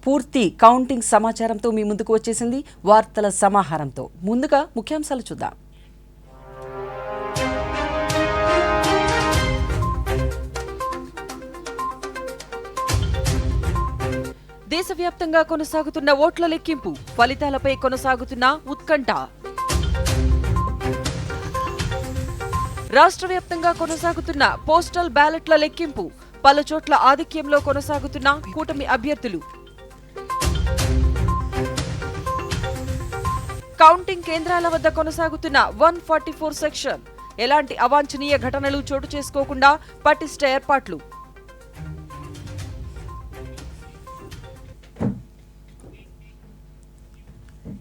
పూర్తి కౌంటింగ్ సమాచారంతో మీ ముందుకు వచ్చేసింది వార్తల సమాహారంతో. ముందుగా ముఖ్యాంశాలు చూద్దాం. దేశవ్యాప్తంగా కొనసాగుతున్న ఓట్ల లెక్కింపు, ఫలితాలపై కొనసాగుతున్న ఉత్కంఠ. రాష్ట్ర వ్యాప్తంగా కొనసాగుతున్న పోస్టల్ బ్యాలెట్ల లెక్కింపు, పలుచోట్ల ఆధిక్యంలో కొనసాగుతున్న కూటమి అభ్యర్థులు. కౌంటింగ్ కేంద్రాల వద్ద కొనసాగుతున్న 144 సెక్షన్, ఎలాంటి అవాంఛనీయ ఘటనలు చోటు చేసుకోకుండా పటిష్ట ఏర్పాట్లు.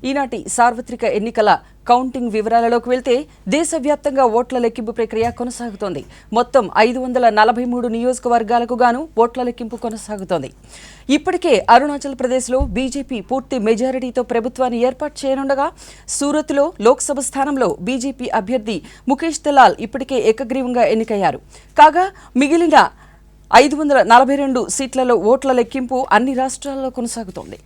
ఈనాటి సార్వత్రిక ఎన్నికల కౌంటింగ్ వివరాలలోకి వెళ్తే దేశవ్యాప్తంగా ఓట్ల లెక్కింపు ప్రక్రియ కొనసాగుతోంది. మొత్తం 543 నియోజకవర్గాలకు గాను ఓట్ల లెక్కింపు కొనసాగుతోంది. ఇప్పటికే అరుణాచల్ ప్రదేశ్లో బీజేపీ పూర్తి మెజారిటీతో ప్రభుత్వాన్ని ఏర్పాటు చేయనుండగా, సూరత్లో లోక్సభ స్థానంలో బీజేపీ అభ్యర్థి ముఖేష్ దలాల్ ఇప్పటికే ఏకగ్రీవంగా ఎన్నికయ్యారు. కాగా మిగిలిన 542 సీట్లలో ఓట్ల లెక్కింపు అన్ని రాష్ట్రాల్లో కొనసాగుతోంది.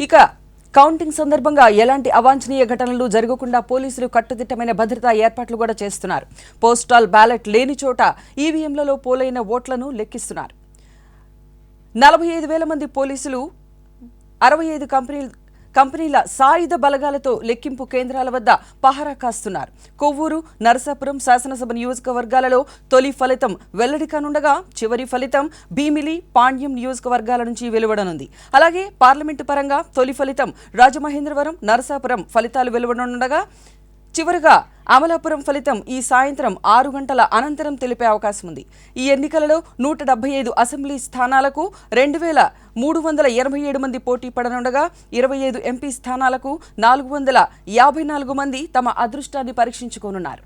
ఇక కౌంటింగ్ సందర్భంగా ఎలాంటి అవాంఛనీయ ఘటనలు జరగకుండా పోలీసులు కట్టుదిట్టమైన భద్రతా ఏర్పాట్లు కూడా చేస్తున్నారు. పోస్టల్ బ్యాలెట్ లేని చోట ఈవీఎంలలో పోలైన ఓట్లను లెక్కిస్తున్నారు. 45,000 మంది పోలీసులు 65 కంపెనీల సాయుధ బలగాలతో లెక్కింపు కేంద్రాల వద్ద పహారా కాస్తున్నారు. కొవ్వూరు, నరసాపురం శాసనసభ నియోజకవర్గాలలో తొలి ఫలితం వెల్లడి కానుండగా, చివరి ఫలితం భీమిలి, పాండ్యం నియోజకవర్గాల నుంచి వెలువడనుంది. అలాగే పార్లమెంటు పరంగా తొలి ఫలితం రాజమహేంద్రవరం, నరసాపురం ఫలితాలు వెలువడనుండగా, చివరగా అమలాపురం ఫలితం ఈ సాయంత్రం 6 గంటల అనంతరం తెలిపే అవకాశం ఉంది. ఈ ఎన్నికలలో 175 అసెంబ్లీ స్థానాలకు 2,387 మంది పోటీ పడనుండగా, 25 ఎంపీ స్థానాలకు 454 మంది తమ అదృష్టాన్ని పరీక్షించుకోనున్నారు.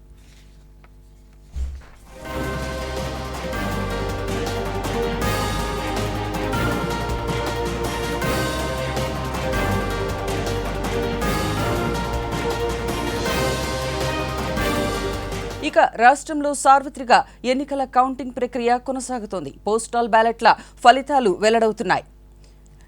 ఇక రాష్ట్రంలో సార్వత్రిక ఎన్నికల కౌంటింగ్ ప్రక్రియ కొనసాగుతోంది. పోస్టల్ బ్యాలెట్ల ఫలితాలు వెల్లడవుతున్నాయి.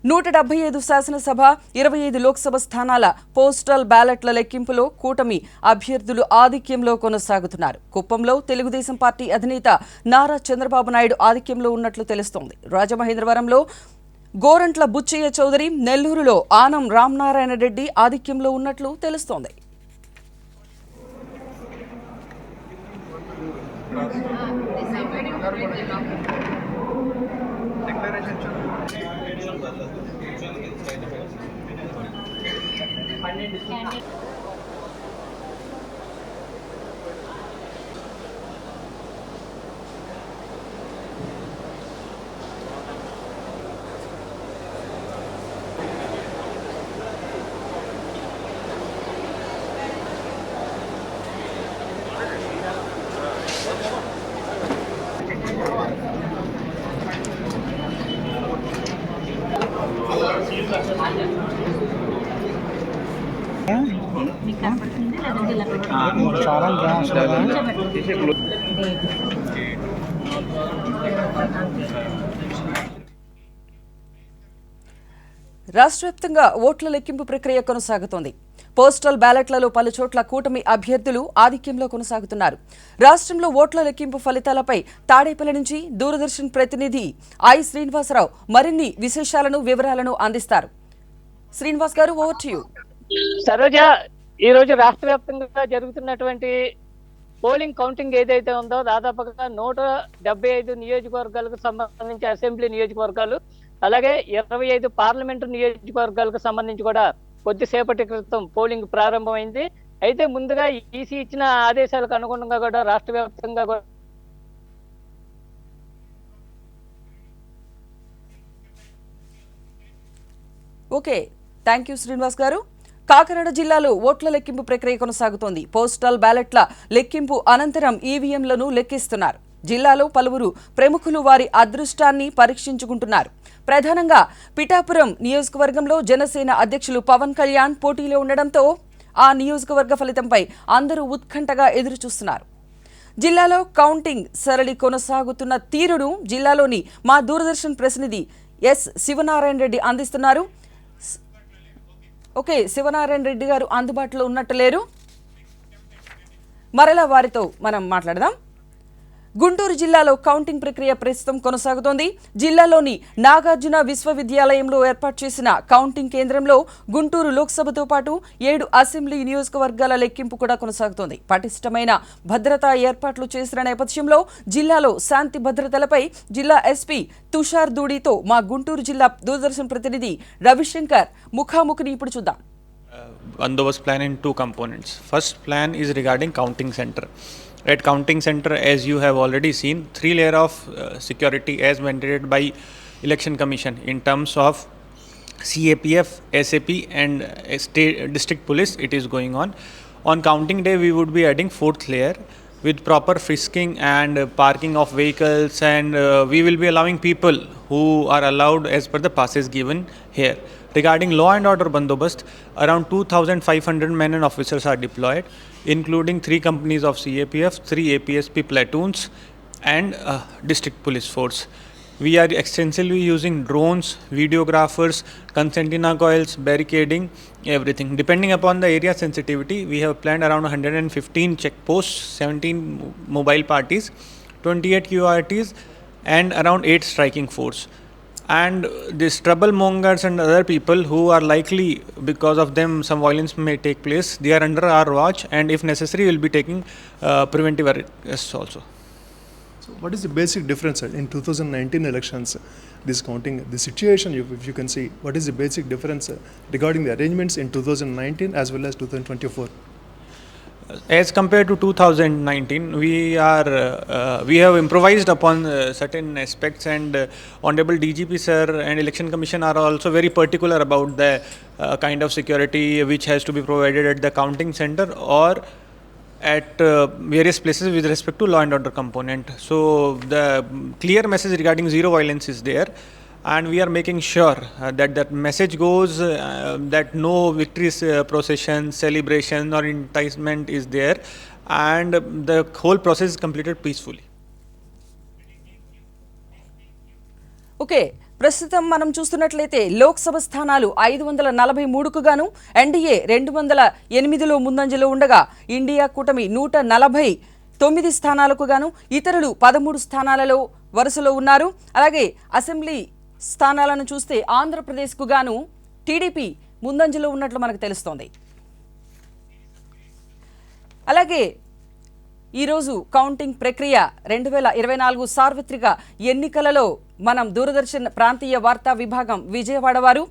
175 శాసనసభ, 25 లోక్సభ స్థానాల పోస్టల్ బ్యాలెట్ల లెక్కింపులో కూటమి అభ్యర్థులు ఆధిక్యంలో కొనసాగుతున్నారు. కుప్పంలో తెలుగుదేశం పార్టీ అధినేత నారా చంద్రబాబు నాయుడు ఆధిక్యంలో ఉన్నట్లు తెలుస్తోంది. రాజమహేంద్రవరంలో గోరంట్ల బుచ్చయ్య చౌదరి, నెల్లూరులో ఆనం రామనారాయణ రెడ్డి ఆధిక్యంలో ఉన్నట్లు తెలుస్తోంది. రాష్ట్ర వ్యాప్తంగా ఓట్ల లెక్కింపు ప్రక్రియ కొనసాగుతోంది. పోస్టల్ బ్యాలెట్లలో పలుచోట్ల కూటమి అభ్యర్థులు ఆధిక్యంలో కొనసాగుతున్నారు. రాష్ట్రంలో ఓట్ల లెక్కింపు ఫలితాలపై తాడేపల్లి నుంచి దూరదర్శన్ ప్రతినిధి ఐ శ్రీనివాసరావు మరిన్ని విశేషాలను, వివరాలను అందిస్తారు. శ్రీనివాస్ గారు, ఓవర్ టు యు. సరోజ, ఈ రోజు రాష్ట్ర వ్యాప్తంగా జరుగుతున్నటువంటి పోలింగ్ కౌంటింగ్ ఏదైతే ఉందో దాదాపుగా 175 నియోజకవర్గాలకు సంబంధించి అసెంబ్లీ నియోజకవర్గాలు, అలాగే 25 పార్లమెంటు నియోజకవర్గాలకు సంబంధించి కూడా కొద్దిసేపటి క్రితం పోలింగ్ ప్రారంభమైంది. అయితే ముందుగా ఈసీ ఇచ్చిన ఆదేశాలకు అనుగుణంగా కూడా రాష్ట్ర వ్యాప్తంగా కూడా ఓకే, థ్యాంక్ యూ శ్రీనివాస్ గారు. కాకినాడ జిల్లాలో ఓట్ల లెక్కింపు ప్రక్రియ కొనసాగుతోంది. పోస్టల్ బ్యాలెట్ల లెక్కింపు అనంతరం ఈవీఎంలను లెక్కిస్తున్నారు. జిల్లాలో పలువురు ప్రముఖులు వారి అదృష్టాన్ని పరీక్షించుకుంటున్నారు. ప్రధానంగా పిఠాపురం నియోజకవర్గంలో జనసేన అధ్యక్షులు పవన్ కళ్యాణ్ పోటీలో ఉండడంతో ఆ నియోజకవర్గ ఫలితంపై అందరూ ఉత్కంఠగా ఎదురుచూస్తున్నారు. జిల్లాలో కౌంటింగ్ సరళి కొనసాగుతున్న తీరును జిల్లాలోని మా దూరదర్శన్ ప్రతినిధి ఎస్ శివనారాయణ రెడ్డి అందిస్తున్నారు. ఓకే, శివనారాయణ రెడ్డి గారు అందుబాటులో ఉన్నట్టు లేరు. మరలా వారితో మనం మాట్లాడదాం. గుంటూరు జిల్లాలో కౌంటింగ్ ప్రక్రియ ప్రస్తుతం కొనసాగుతోంది. జిల్లాలోని నాగార్జున విశ్వవిద్యాలయంలో ఏర్పాటు చేసిన కౌంటింగ్ కేంద్రంలో గుంటూరు లోక్సభతో పాటు 7 అసెంబ్లీ నియోజకవర్గాల లెక్కింపు కూడా కొనసాగుతోంది. పటిష్టమైన భద్రతా ఏర్పాట్లు చేసిన నేపథ్యంలో జిల్లాలో శాంతి భద్రతలపై జిల్లా ఎస్పీ తుషార్ దూడితో మా గుంటూరు జిల్లా దూరదర్శన్ ప్రతినిధి రవిశంకర్ ముఖాముఖిని ఇప్పుడు చూద్దాం. Bandobast plan in 2 components. First plan is regarding counting center. At counting center, as you have already seen, 3 layer of security as mandated by Election Commission in terms of CAPF, SAP and state district police. It is going on. On counting day, we would be adding 4th layer with proper frisking and parking of vehicles, and we will be allowing people who are allowed as per the passes given here. Regarding law and order bandobast, around 2,500 men and officers are deployed, including 3 companies of CAPF, 3 APSP platoons and district police force. We are extensively using drones, videographers, concertina coils, barricading, everything. Depending upon the area sensitivity, we have planned around 115 checkposts, 17 mobile parties, 28 QRTs and around 8 striking force. And these troublemongers and other people who are likely, because of them some violence may take place, they are under our watch, and if necessary we will be taking preventive arrests also. So what is the basic difference in 2019 elections, this counting, the situation, if you can see, what is the basic difference regarding the arrangements in 2019 as well as 2024? As compared to 2019, we have improvised upon certain aspects, and Honorable DGP sir and Election Commission are also very particular about the kind of security which has to be provided at the counting center or at various places with respect to law and order component. So the clear message regarding zero violence is there, and we are making sure that that message goes, that no victory procession, celebration or enticement is there, and the whole process is completed peacefully. Okay, ప్రస్తుతం మనం చూస్తున్నట్లయితే లోక్సభ స్థానాలు 543కు గాను NDA 208లో ముందంజలో ఉండగా India కూటమి 149 స్థానాలకు గాను ఇతరులు 13 స్థానాలలో వరుసలో ఉన్నారు. అలాగే అసెంబ్లీ స్థానాలను చూస్తే ఆంధ్రప్రదేశ్కు గాను టీడీపీ ముందంజలో ఉన్నట్లు మనకు తెలుస్తోంది. అలాగే ఈరోజు కౌంటింగ్ ప్రక్రియ 2024 సార్వత్రిక ఎన్నికలలో మనం దూరదర్శన్ ప్రాంతీయ వార్తా విభాగం విజయవాడ వారు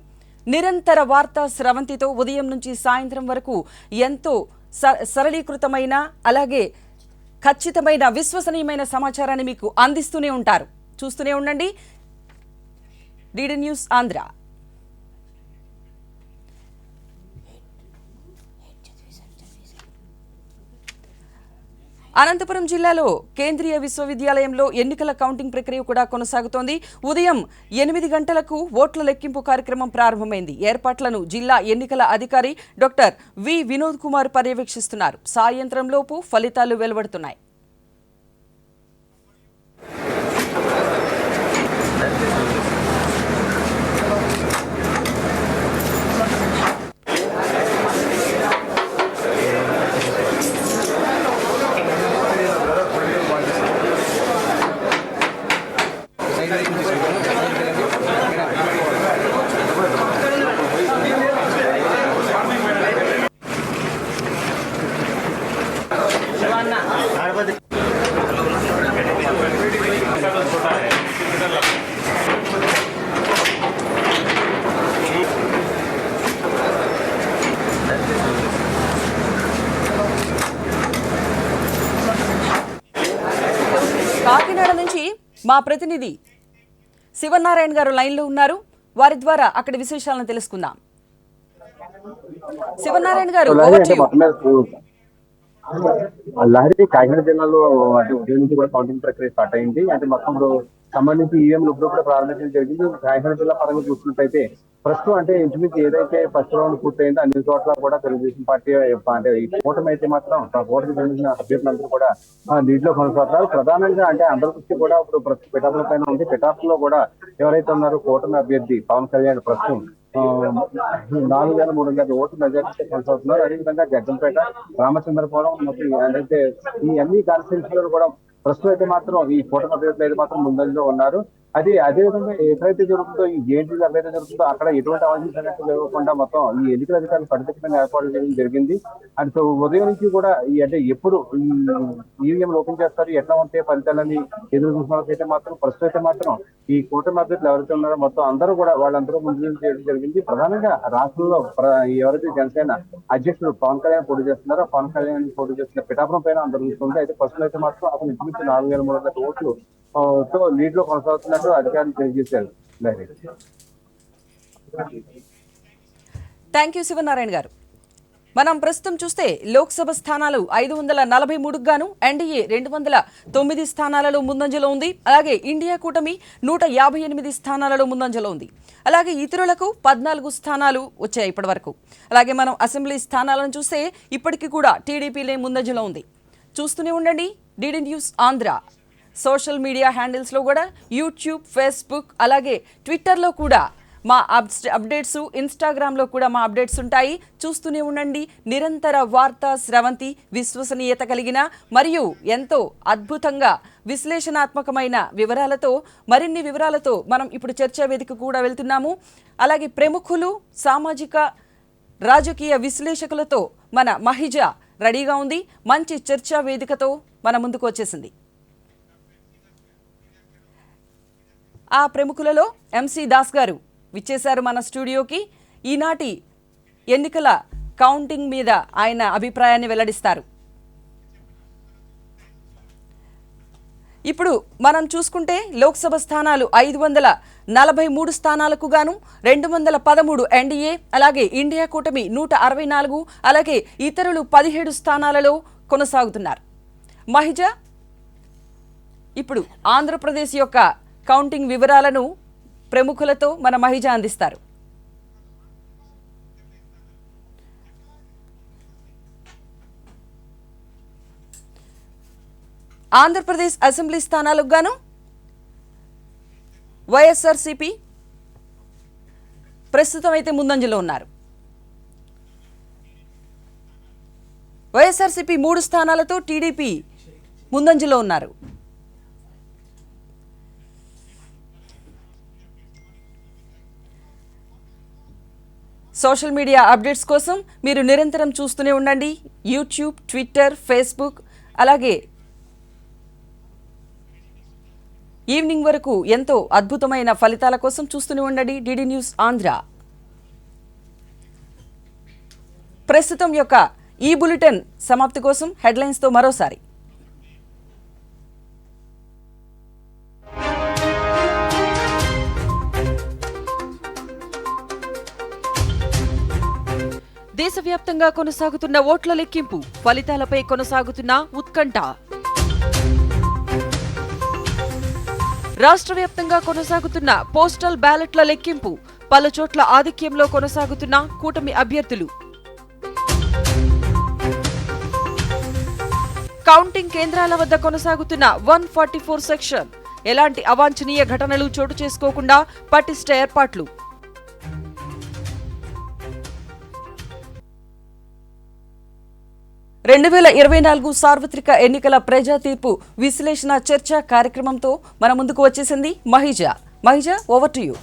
నిరంతర వార్తా స్రవంతితో ఉదయం నుంచి సాయంత్రం వరకు ఎంతో సరళీకృతమైన అలాగే ఖచ్చితమైన విశ్వసనీయమైన సమాచారాన్ని మీకు అందిస్తూనే ఉంటారు. చూస్తూనే ఉండండి DD న్యూస్ ఆంధ్ర. అనంతపురం జిల్లాలో కేంద్రీయ విశ్వవిద్యాలయంలో ఎన్నికల కౌంటింగ్ ప్రక్రియ కూడా కొనసాగుతోంది. ఉదయం 8 గంటలకు ఓట్ల లెక్కింపు కార్యక్రమం ప్రారంభమైంది. ఏర్పాట్లను జిల్లా ఎన్నికల అధికారి డాక్టర్ వి వినోద్ కుమార్ పర్యవేక్షిస్తున్నారు. సాయంత్రంలోపు ఫలితాలు వెలువడుతున్నాయి. కాకినాడ నుంచి మా ప్రతినిధి శివనారాయణ గారు లైన్లో ఉన్నారు. వారి ద్వారా అక్కడి విశేషాలను తెలుసుకుందాం. శివనారాయణ గారు, లహరి over అంటే to you. మొత్తం మీద లహరి కాకినాడ జిల్లాలో అంటే ఉదయం నుంచి కూడా కౌంటింగ్ ప్రక్రియ స్టార్ట్ అయింది. అంటే మొత్తం సంబంధించి ఈవీఎంలు ఇప్పుడు కూడా ప్రారంభించడం జరిగింది. కాకినాడ జిల్లా పరంగా చూసుకున్నట్టయితే ప్రస్తుతం అంటే ఇంచుమించు ఏదైతే ఫస్ట్ రౌండ్ పూర్తయిందో అన్ని చోట్ల కూడా తెలుగుదేశం పార్టీ అంటే ఈ కూటమి అయితే మాత్రం కూటమి చెందిన అభ్యర్థులందరూ కూడా లీడ్లో కొనసాగుతున్నారు. ప్రధానంగా అంటే అందరి దృష్టి కూడా ఇప్పుడు ప్రస్తుతం పిఠాపురం పైన ఉంది. పిఠాపురంలో కూడా ఎవరైతే ఉన్నారో కూటమి అభ్యర్థి పవన్ కళ్యాణ్ ప్రస్తుతం 4,300 ఓట్లు మెజార్టీ కొనసాగుతున్నారు. అదేవిధంగా జగ్గంపేట, రామచంద్రపురం మొత్తం అంటే ఈ అన్ని కాన్స్టిట్యూన్సీలు కూడా ప్రస్తుతం అయితే మాత్రం ఈ కూటమి అభ్యర్థులు అయితే మాత్రం ముందంజలో ఉన్నారు. అదేవిధంగా ఎక్కడైతే జరుగుతుందో ఈ జేఎన్టీలో ఎక్కడైతే జరుగుతుందో అక్కడ ఎటువంటి అవాంఛనీయ సంఘటనలు జరగకుండా మొత్తం ఈ ఎన్నికల అధికారులు కట్టుదిట్టంగా ఏర్పాటు చేయడం జరిగింది. అండ్ సో ఉదయం నుంచి కూడా అంటే ఎప్పుడు ఈవీఎంలు ఓపెన్ చేస్తారు, ఎట్లా ఉంటే ఫలితాలని ఎదురు చూసినట్లయితే మాత్రం ప్రస్తుతం అయితే మాత్రం ఈ కూటమి అభ్యర్థులు ఎవరైతే ఉన్నారో మొత్తం అందరూ కూడా వాళ్ళందరూ ముందు చేయడం జరిగింది. ప్రధానంగా రాష్ట్రంలో ఎవరైతే జనసేన అధ్యక్షుడు పవన్ కళ్యాణ్ పోటీ చేస్తున్నారో పవన్ కళ్యాణ్ పోటీ చేస్తున్న పిఠాపురం పైన అందరూ చూస్తుంది. అయితే ప్రస్తుతం అయితే మాత్రం అతను ఇంచుమించు 4,300 ఓట్లు తో లీడ్ లో కొనసాగుతున్నట్టు అధికారులు తెలియజేశారు. థ్యాంక్ యూ శివనారాయణ గారు. మనం ప్రస్తుతం చూస్తే లోక్సభ స్థానాలు 543 గాను ఎన్డీఏ 209 స్థానాలలో ముందంజలో ఉంది. అలాగే ఇండియా కూటమి 158 స్థానాలలో ముందంజలో ఉంది. అలాగే ఇతరులకు 14 స్థానాలు వచ్చాయి ఇప్పటి వరకు. అలాగే మనం అసెంబ్లీ స్థానాలను చూస్తే ఇప్పటికీ కూడా టీడీపీలే ముందంజలో ఉంది. చూస్తూనే ఉండండి DD news Andhra. Social media హ్యాండిల్స్లో కూడా యూట్యూబ్, ఫేస్బుక్, అలాగే ట్విట్టర్లో కూడా మా అప్డేట్స్, ఇన్స్టాగ్రామ్లో కూడా మా అప్డేట్స్ ఉంటాయి. చూస్తూనే ఉండండి. నిరంతర వార్తా స్రవంతి, విశ్వసనీయత కలిగిన మరియు ఎంతో అద్భుతంగా విశ్లేషణాత్మకమైన వివరాలతో, మరిన్ని వివరాలతో మనం ఇప్పుడు చర్చా వేదిక కూడా వెళ్తున్నాము. అలాగే ప్రముఖులు, సామాజిక రాజకీయ విశ్లేషకులతో మన మహిజ రెడీగా ఉంది. మంచి చర్చా వేదికతో మన ముందుకు వచ్చేసింది. ఆ ప్రముఖులలో ఎంసీ దాస్ గారు విచ్చేశారు మన స్టూడియోకి. ఈనాటి ఎన్నికల కౌంటింగ్ మీద ఆయన అభిప్రాయాన్ని వెల్లడిస్తారు. ఇప్పుడు మనం చూసుకుంటే లోక్సభ స్థానాలు 543 స్థానాలకు గాను 213 ఎన్డీఏ, అలాగే ఇండియా కూటమి 164, అలాగే ఇతరులు 17 స్థానాలలో కొనసాగుతున్నారు. మహిజ ఇప్పుడు ఆంధ్రప్రదేశ్ యొక్క కౌంటింగ్ వివరాలను ప్రముఖులతో మన మహిజ అందిస్తారు. ఆంధ్రప్రదేశ్ అసెంబ్లీ స్థానాలకు గాను వైఎస్ఆర్సీపీ ప్రస్తుతం అయితే ముందంజలో ఉన్నారు. వైఎస్ఆర్సీపీ 3 స్థానాలతో టీడీపీ ముందంజలో ఉన్నారు. సోషల్ మీడియా అప్డేట్స్ కోసం మీరు నిరంతరం చూస్తూనే ఉండండి. యూట్యూబ్, ట్విట్టర్, ఫేస్బుక్, అలాగే ఈవినింగ్ వరకు ఎంతో అద్భుతమైన ఫలితాల కోసం చూస్తూనే ఉండండి డిడి న్యూస్ ఆంధ్ర. ప్రస్తుతం యొక్క ఈ బులెటిన్ సమాప్తి కోసం హెడ్లైన్స్తో మరోసారి. దేశవ్యాప్తంగా కొనసాగుతున్న ఓట్ల లెక్కింపు, ఫలితాలపై కొనసాగుతున్న ఉత్కంఠ. రాష్ట్ర వ్యాప్తంగా కొనసాగుతున్న పోస్టల్ బ్యాలెట్ల లెక్కింపు, పలుచోట్ల ఆధిక్యంలో కొనసాగుతున్న కూటమి అభ్యర్థులు. కౌంటింగ్ కేంద్రాల వద్ద కొనసాగుతున్న 144 సెక్షన్, ఎలాంటి అవాంఛనీయ ఘటనలు చోటు చేసుకోకుండా పటిష్ట ఏర్పాట్లు. సార్వత్రిక ఎన్నికల ప్రజా తీర్పు విశ్లేషణ చర్చ కార్యక్రమంతో మన ముందుకు వచ్చేసింది మహిజ. Over to you.